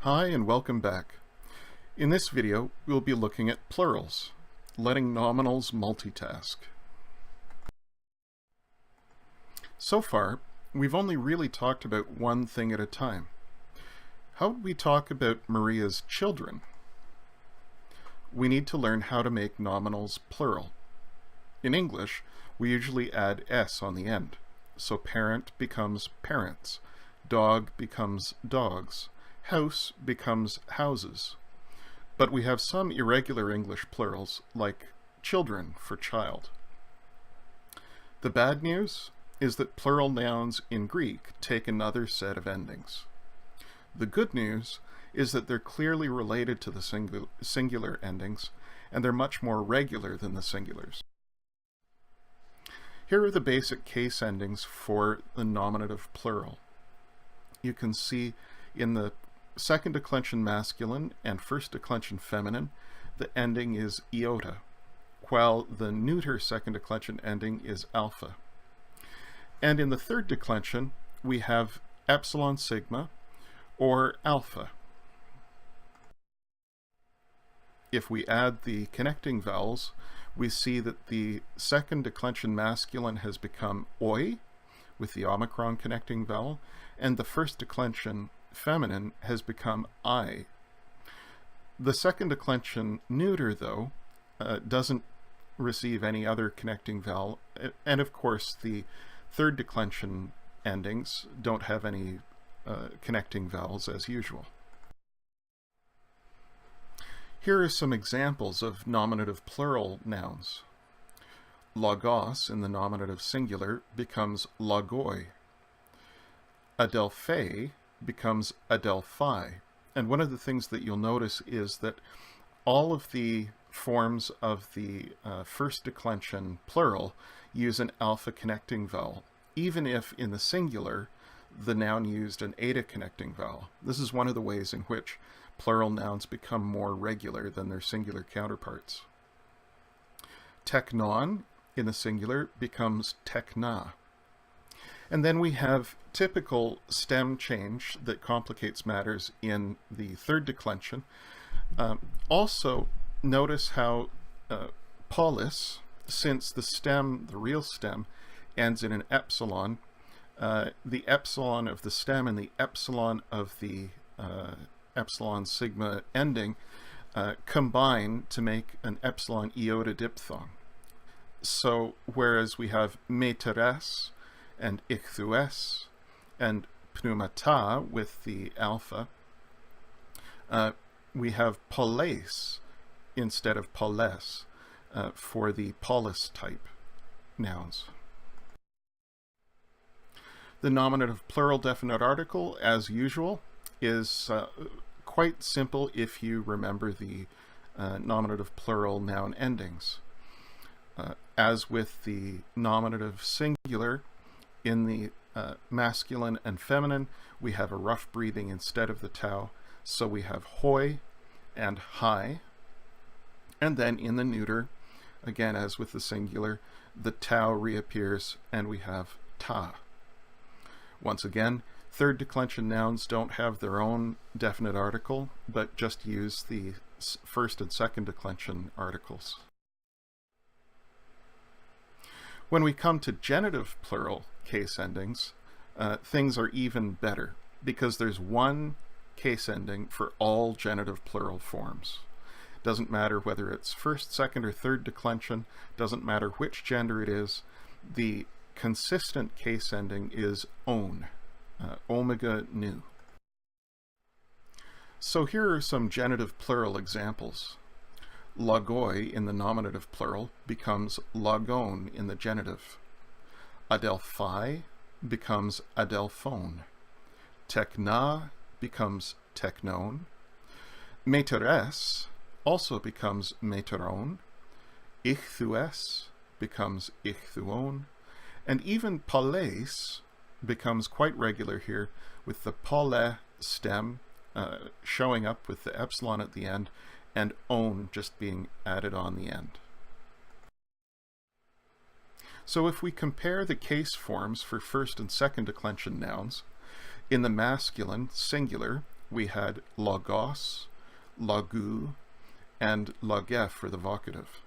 Hi and welcome back. In this video, we'll be looking at plurals, letting nominals multitask. So far, we've only really talked about one thing at a time. How would we talk about Maria's children? We need to learn how to make nominals plural. In English, we usually add s on the end, so parent becomes parents, dog becomes dogs, house becomes houses. But we have some irregular English plurals, like children for child. The bad news is that plural nouns in Greek take another set of endings. The good news is that they're clearly related to the singular endings, and they're much more regular than the singulars. Here are the basic case endings for the nominative plural. You can see in the second declension masculine and first declension feminine, the ending is iota, while the neuter second declension ending is alpha. And in the third declension, we have epsilon sigma or alpha. If we add the connecting vowels, we see that the second declension masculine has become oi, with the omicron connecting vowel, and the first declension feminine has become I. The second declension neuter, though, doesn't receive any other connecting vowel, and of course the third declension endings don't have any connecting vowels as usual. Here are some examples of nominative plural nouns. Logos in the nominative singular becomes logoi. Adelphei becomes adelphai. And one of the things that you'll notice is that all of the forms of the first declension plural use an alpha connecting vowel, even if in the singular the noun used an eta connecting vowel. This is one of the ways in which plural nouns become more regular than their singular counterparts. Teknon in the singular becomes tekna. And then we have typical stem change that complicates matters in the third declension. Also, notice how polis, since the stem, the real stem, ends in an epsilon, the epsilon of the stem and the epsilon of the epsilon sigma ending combine to make an epsilon iota diphthong. So, whereas we have meteres and ichthues and pneumata with the alpha, we have poles instead of poles for the polis type nouns. The nominative plural definite article, as usual, is quite simple if you remember the nominative plural noun endings. As with the nominative singular, in the masculine and feminine, we have a rough breathing instead of the tau, so we have hoi and hi. And then in the neuter, again as with the singular, the tau reappears and we have ta. Once again, third declension nouns don't have their own definite article, but just use the first and second declension articles. When we come to genitive plural case endings, things are even better because there's one case ending for all genitive plural forms. Doesn't matter whether it's first, second, or third declension, doesn't matter which gender it is, the consistent case ending is own, omega nu. So here are some genitive plural examples. Logoi in the nominative plural becomes logon in the genitive. Adelphai becomes adelphone. Tekna becomes teknon. Meteres also becomes meteron. Ichthues becomes ichthuon. And even poles becomes quite regular here with the pole stem showing up with the epsilon at the end and on just being added on the end. So if we compare the case forms for first and second declension nouns, in the masculine singular, we had logos, logou, and logé for the vocative.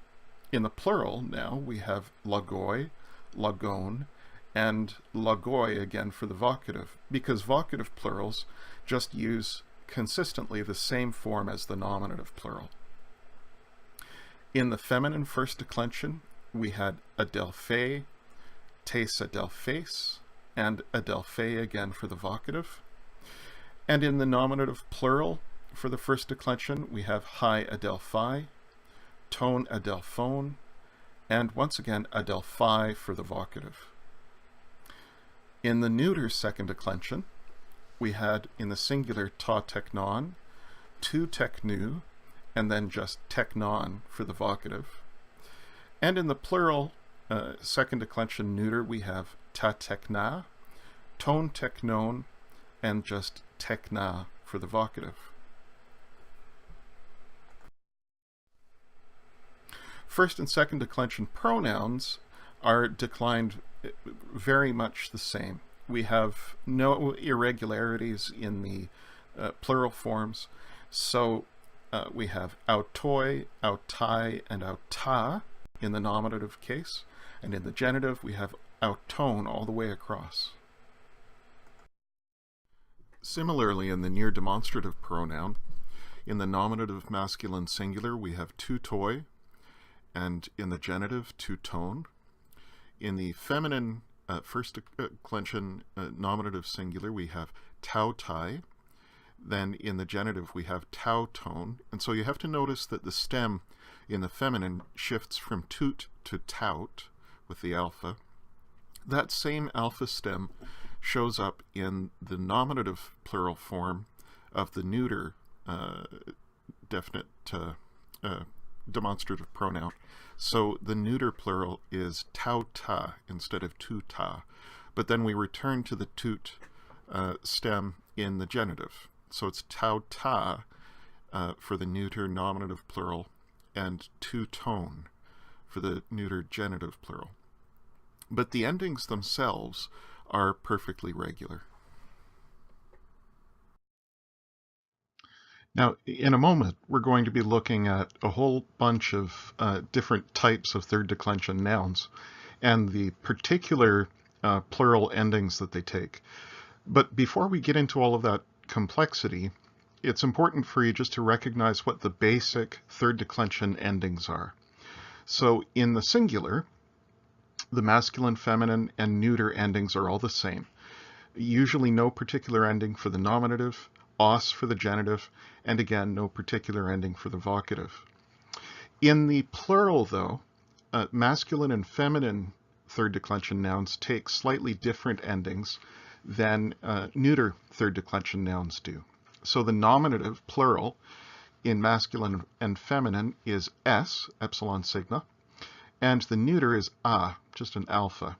In the plural now, we have logoi, logon, and logoi again for the vocative, because vocative plurals just use consistently the same form as the nominative plural. In the feminine first declension, we had adelphé, tes adelphés, and adelphé again for the vocative. And in the nominative plural, for the first declension, we have hi adelphai, ton adelphone, and once again adelphai for the vocative. In the neuter second declension, we had in the singular ta teknon, tu teknou, and then just teknon for the vocative. And in the plural second declension neuter, we have ta tekna, ton teknon, and just tekna for the vocative. First and second declension pronouns are declined very much the same. We have no irregularities in the plural forms, so we have autoi, autai, and auta in the nominative case, and in the genitive we have auton all the way across. Similarly, in the near demonstrative pronoun, in the nominative masculine singular we have tutoi, and in the genitive tuton. In the feminine first declension nominative singular we have tautai. Then in the genitive we have tauton. And so you have to notice that the stem in the feminine shifts from tut to tout with the alpha. That same alpha stem shows up in the nominative plural form of the neuter definite demonstrative pronoun. So the neuter plural is tauta instead of tuta. But then we return to the tut stem in the genitive. So it's tauta for the neuter nominative plural and tuton for the neuter genitive plural. But the endings themselves are perfectly regular. Now, in a moment, we're going to be looking at a whole bunch of different types of third declension nouns and the particular plural endings that they take. But before we get into all of that complexity, it's important for you just to recognize what the basic third declension endings are. So in the singular, the masculine, feminine, and neuter endings are all the same. Usually no particular ending for the nominative, os for the genitive, and again, no particular ending for the vocative. In the plural, though, masculine and feminine third declension nouns take slightly different endings than neuter third declension nouns do. So the nominative, plural, in masculine and feminine is s, epsilon sigma, and the neuter is a, just an alpha.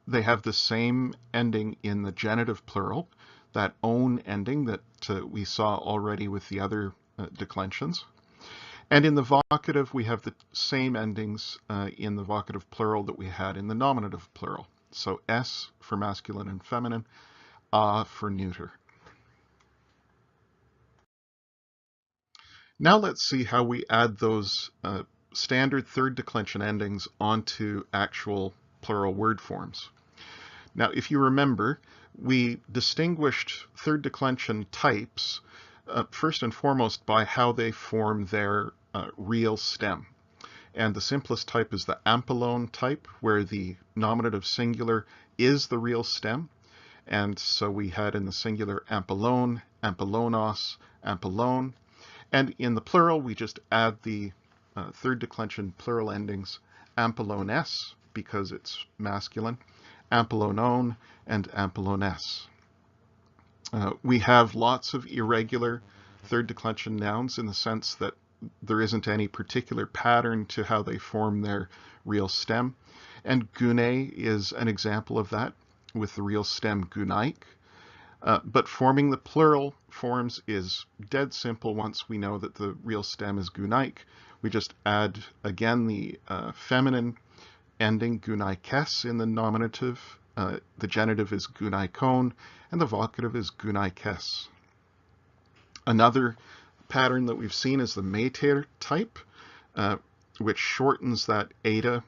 They have the same ending in the genitive plural, that own ending that we saw already with the other declensions. And in the vocative, we have the same endings in the vocative plural that we had in the nominative plural. So s for masculine and feminine, a for neuter. Now let's see how we add those standard third declension endings onto actual plural word forms. Now, if you remember, we distinguished third declension types first and foremost by how they form their real stem. And the simplest type is the ampelone type, where the nominative singular is the real stem. And so we had in the singular ampelone, ampelonos, ampelone. And in the plural, we just add the third declension plural endings ampelones, because it's masculine, ampelonon, and ampelones. We have lots of irregular third declension nouns in the sense that there isn't any particular pattern to how they form their real stem. And gune is an example of that, with the real stem gunaic. But forming the plural forms is dead simple once we know that the real stem is gunaic. We just add, again, the feminine ending gunaikes in the nominative. The genitive is gunaikon, and the vocative is gunaikes. Another pattern that we've seen is the mater type, which shortens that eta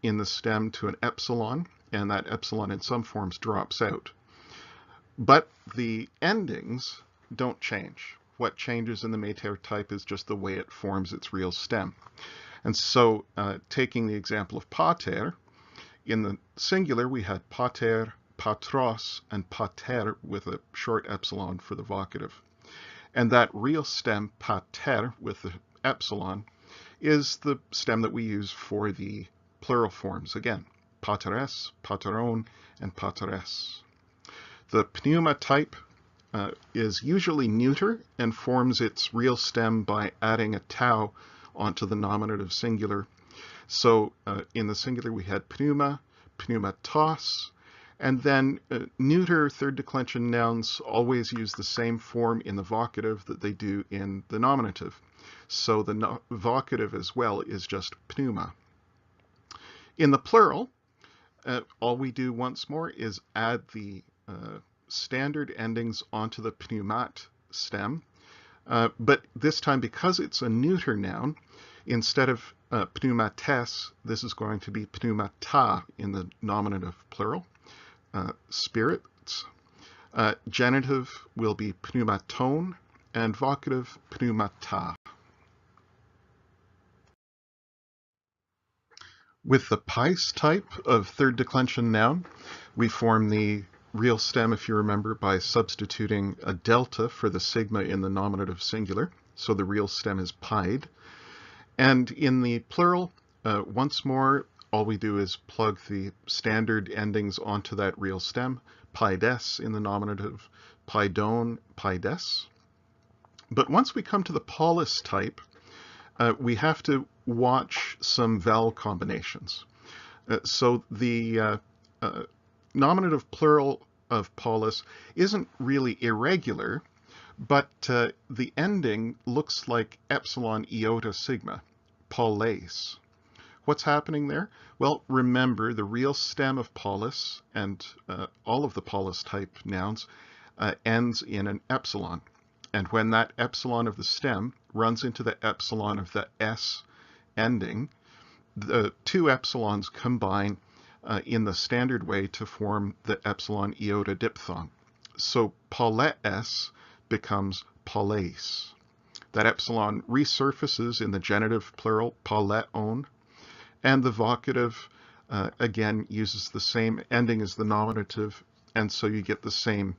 in the stem to an epsilon, and that epsilon in some forms drops out. But the endings don't change. What changes in the mater type is just the way it forms its real stem. And so taking the example of pater, in the singular we had pater, patros, and pater with a short epsilon for the vocative. And that real stem, pater, with the epsilon, is the stem that we use for the plural forms. Again, pateres, pateron, and pateres. The pneuma type is usually neuter and forms its real stem by adding a tau onto the nominative singular. So in the singular we had pneuma, pneumatos, and then neuter third declension nouns always use the same form in the vocative that they do in the nominative. So the vocative as well is just pneuma. In the plural, all we do once more is add the standard endings onto the pneumat stem. But this time, because it's a neuter noun, instead of pneumates, this is going to be pneumata in the nominative plural. Spirits. Genitive will be pneumaton, and vocative pneumata. With the pais type of third declension noun, we form the real stem, if you remember, by substituting a delta for the sigma in the nominative singular. So the real stem is pied. And in the plural, once more, all we do is plug the standard endings onto that real stem. Paides in the nominative, paidon, paides. But once we come to the polis type, we have to watch some vowel combinations. So the nominative plural of polis isn't really irregular, but the ending looks like epsilon iota sigma, polis. What's happening there? Well, remember the real stem of polis and all of the polis type nouns ends in an epsilon. And when that epsilon of the stem runs into the epsilon of the s ending, the two epsilons combine in the standard way to form the epsilon iota diphthong. So poles becomes poles. That epsilon resurfaces in the genitive plural, poleon, and the vocative, again, uses the same ending as the nominative, and so you get the same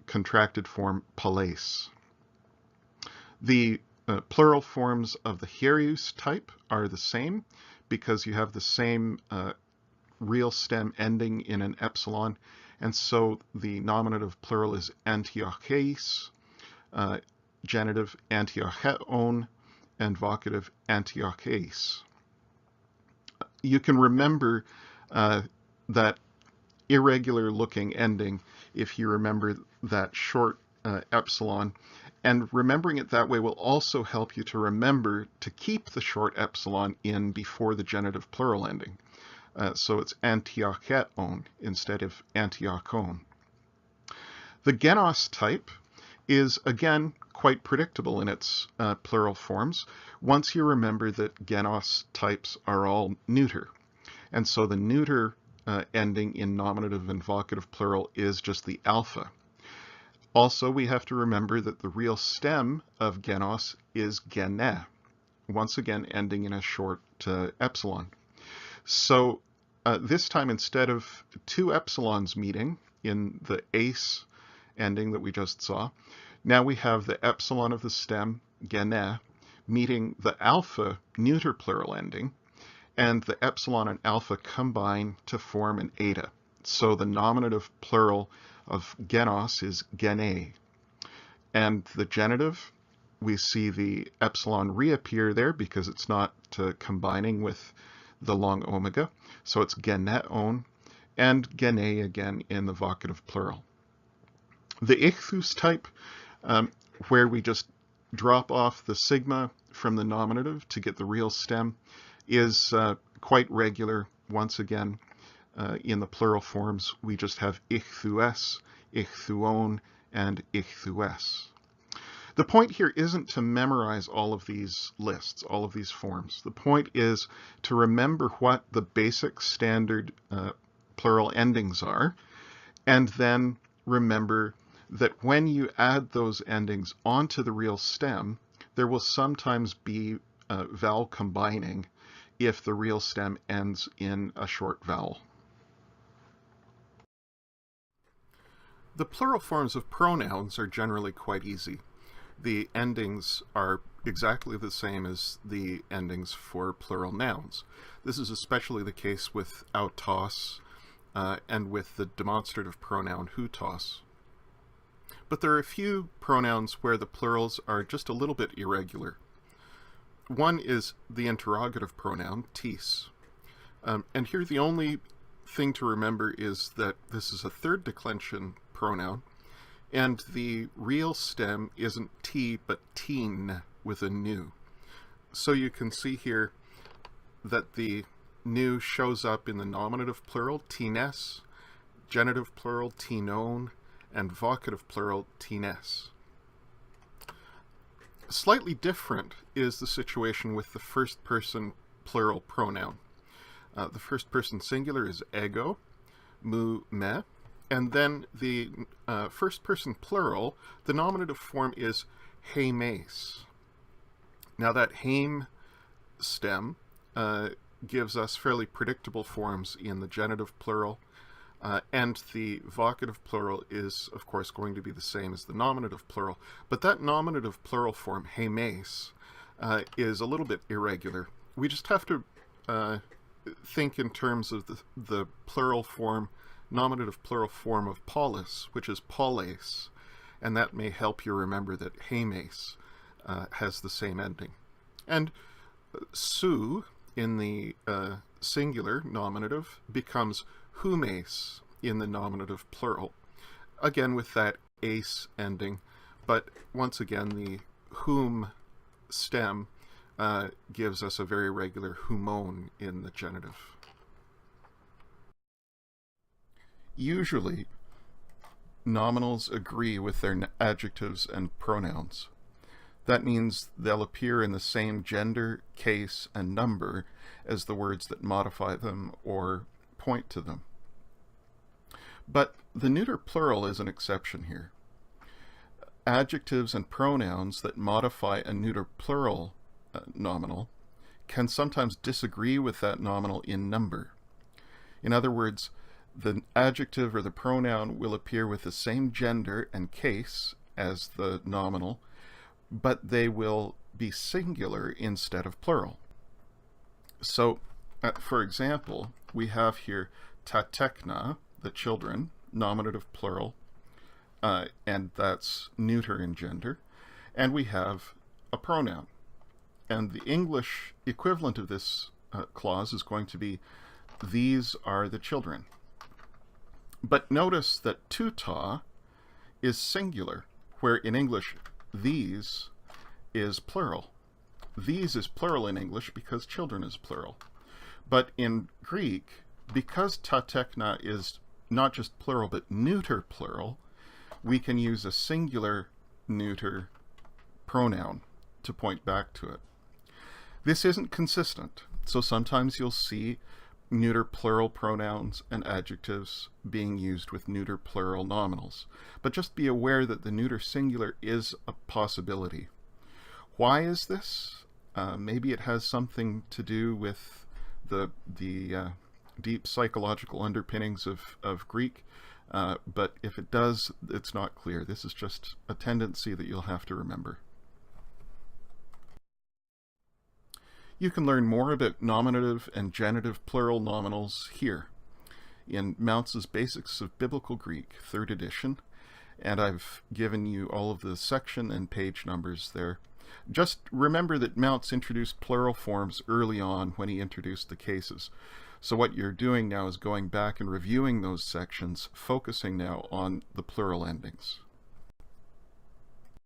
contracted form, poles. The plural forms of the hiereus type are the same because you have the same real stem ending in an epsilon, and so the nominative plural is antiocheis, genitive antiocheon, and vocative antiocheis. You can remember that irregular looking ending if you remember that short epsilon, and remembering it that way will also help you to remember to keep the short epsilon in before the genitive plural ending. So it's antiocheon instead of antiochon. The genos type is again quite predictable in its plural forms once you remember that genos types are all neuter. And so the neuter ending in nominative and vocative plural is just the alpha. Also, we have to remember that the real stem of genos is gene, once again ending in a short epsilon. So this time, instead of two epsilons meeting in the ace ending that we just saw, now we have the epsilon of the stem, gene, meeting the alpha neuter plural ending, and the epsilon and alpha combine to form an eta. So the nominative plural of genos is gene. And the genitive, we see the epsilon reappear there because it's not combining with the long omega. So it's geneon, and gene again in the vocative plural. The ichthus type, where we just drop off the sigma from the nominative to get the real stem, is quite regular. Once again, in the plural forms, we just have ichthues, ichthuon, and ichthues. The point here isn't to memorize all of these lists, all of these forms. The point is to remember what the basic standard plural endings are, and then remember that when you add those endings onto the real stem, there will sometimes be vowel combining if the real stem ends in a short vowel. The plural forms of pronouns are generally quite easy. The endings are exactly the same as the endings for plural nouns. This is especially the case with autos and with the demonstrative pronoun hutos. But there are a few pronouns where the plurals are just a little bit irregular. One is the interrogative pronoun, tis. And here the only thing to remember is that this is a third declension pronoun, and the real stem isn't t, but teen with a nu. So you can see here that the nu shows up in the nominative plural, tines, genitive plural, tinon, and vocative plural, tines. Slightly different is the situation with the first person plural pronoun. The first person singular is ego, mu, me, and then the first person plural, the nominative form is heimes. Now that heim stem gives us fairly predictable forms in the genitive plural, and the vocative plural is, of course, going to be the same as the nominative plural. But that nominative plural form, heimes, is a little bit irregular. We just have to think in terms of the plural form, nominative plural form of polis, which is poles, and that may help you remember that heimes has the same ending. And su in the singular nominative becomes humes in the nominative plural, again with that ace ending, but once again the whom stem gives us a very regular humon in the genitive. Usually, nominals agree with their adjectives and pronouns. That means they'll appear in the same gender, case, and number as the words that modify them or point to them. But the neuter plural is an exception here. Adjectives and pronouns that modify a neuter plural nominal can sometimes disagree with that nominal in number. In other words, the adjective or the pronoun will appear with the same gender and case as the nominal, but they will be singular instead of plural. So, for example, we have here ta tekna, the children, nominative plural, and that's neuter in gender, and we have a pronoun. And the English equivalent of this clause is going to be, these are the children. But notice that tuta is singular, where in English, these is plural. These is plural in English because children is plural. But in Greek, because ta tekna is not just plural, but neuter plural, we can use a singular neuter pronoun to point back to it. This isn't consistent, so sometimes you'll see neuter plural pronouns and adjectives being used with neuter plural nominals. But just be aware that the neuter singular is a possibility. Why is this? Maybe it has something to do with the deep psychological underpinnings of Greek, but if it does, it's not clear. This is just a tendency that you'll have to remember. You can learn more about nominative and genitive plural nominals here in Mounce's Basics of Biblical Greek, 3rd edition, and I've given you all of the section and page numbers there. Just remember that Mounce introduced plural forms early on when he introduced the cases. So what you're doing now is going back and reviewing those sections, focusing now on the plural endings.